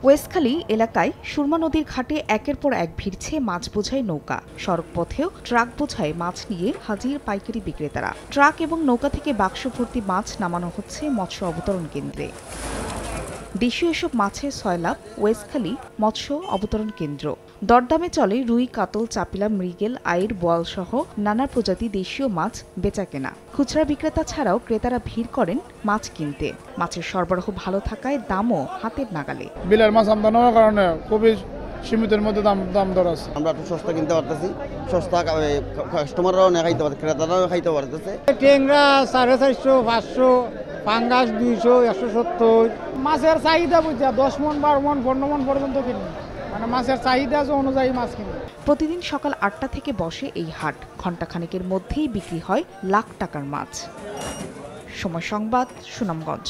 ওয়েস্টখালী এলাকায় সুরমা নদীর ঘাটে একের পর এক ভিড়ছে মাছ বোঝাই নৌকা। সড়ক পথেও ট্রাক বোঝাই মাছ নিয়ে হাজির পাইকারি বিক্রেতারা। ট্রাক এবং নৌকা থেকে বাক্স ভর্তি মাছ নামানো হচ্ছে মৎস্য অবতরণ কেন্দ্রে। দেশীয় এসব মাছের সয়লাভ ওয়েস্টখালী মৎস্য অবতরণ কেন্দ্র। দরদামে চলে রুই, কাতল, চাপিলা, মৃগেল, আইড়, বোয়াল সহ নানা প্রজাতি দেশীয় মাছ বেচাকেনা। খুচরা বিক্রেতা ছাড়াও ক্রেতারা ভিড় করেন মাছ কিনতে। মাছের সরবরাহ ভালো থাকায় দামও হাতের নাগালে। বিলের মাছ আমদানি হওয়ার কারণে খুবই সীমিতের মধ্যে দাম দর আছে। আমরা একটু সস্তা কিনতে পারতেছি, সস্তা কাস্টমাররাও খাইতে পারছে, ক্রেতারাও খাইতে পারতেছে। ট্যাংরা 450, 500, পাঙ্গাস 200, 170। মাছের চাহিদা বুঝা 10 মণ, 12 মণ, 15 মণ পর্যন্ত কিনি। মানে মাছের চাহিদা অনুযায়ী মাছ কিনি। প্রতিদিন সকাল 8টা থেকে বসে এই হাট। ঘণ্টাখানেকের মধ্যেই বিক্রি হয় লাখ টাকার মাছ। সময় সংবাদ, সুনামগঞ্জ।